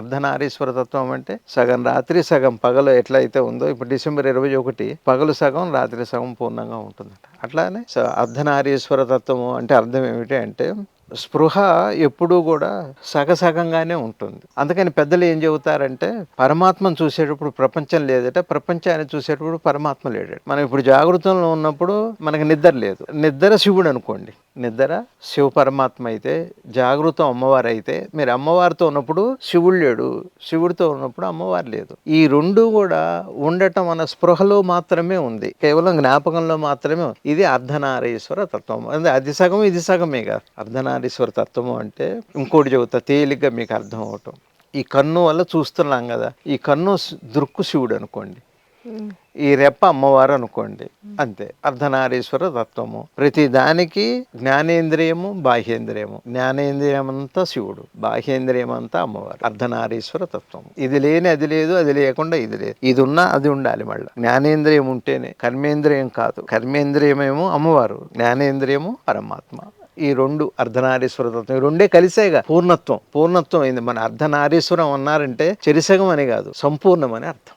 అర్ధనారీశ్వర తత్వం అంటే సగం రాత్రి సగం పగలు ఎట్లయితే ఉందో, ఇప్పుడు డిసెంబర్ 21 పగలు సగం రాత్రి సగం పూర్ణంగా ఉంటుందట. అట్లానే అర్ధనారీశ్వర తత్వము అంటే అర్థం ఏమిటి అంటే స్పృహ ఎప్పుడూ కూడా సగసగంగానే ఉంటుంది. అందుకని పెద్దలు ఏం చెబుతారంటే పరమాత్మను చూసేటప్పుడు ప్రపంచం లేదట, ప్రపంచాన్ని చూసేటప్పుడు పరమాత్మ లేడట. మనం ఇప్పుడు జాగృతంలో ఉన్నప్పుడు మనకి నిద్ర లేదు. నిద్ర శివుడు అనుకోండి, నిద్ర శివ పరమాత్మ అయితే, జాగృతం అమ్మవారు అయితే, మీరు అమ్మవారితో ఉన్నప్పుడు శివుడు లేడు, శివుడితో ఉన్నప్పుడు అమ్మవారు లేదు. ఈ రెండు కూడా ఉండటం మన స్పృహలో మాత్రమే ఉంది, కేవలం జ్ఞాపకంలో మాత్రమే. ఇది అర్ధనారీశ్వర తత్వం. అది సగం ఇది సగమే కాదు. అర్ధనారీశ్వర తత్వము అంటే ఇంకోటి చెబుతా తేలిగ్గా మీకు అర్థం అవటం. ఈ కన్ను వల్ల చూస్తున్నాం కదా, ఈ కన్ను దృక్కు శివుడు అనుకోండి, ఈ రెప్ప అమ్మవారు అనుకోండి, అంతే. అర్ధనారీశ్వర తత్వము. ప్రతి దానికి జ్ఞానేంద్రియము బాహ్యేంద్రియము. జ్ఞానేంద్రియం అంతా శివుడు, బాహ్యేంద్రియం అంతా అమ్మవారు. అర్ధనారీశ్వర తత్వము. ఇది లేని అది లేదు, అది లేకుండా ఇది లేదు. ఇది ఉన్నా అది ఉండాలి. మళ్ళీ జ్ఞానేంద్రియం ఉంటేనే, కర్మేంద్రియం కాదు. కర్మేంద్రియమేమో అమ్మవారు, జ్ఞానేంద్రియము పరమాత్మ. ఈ రెండు అర్ధనారీశ్వర తత్వం, ఈ రెండే కలిసేగా పూర్ణత్వం. పూర్ణత్వం అయింది. మన అర్ధనారీశ్వరం అన్నారంటే చెరిసగం అని కాదు, సంపూర్ణం అని అర్థం.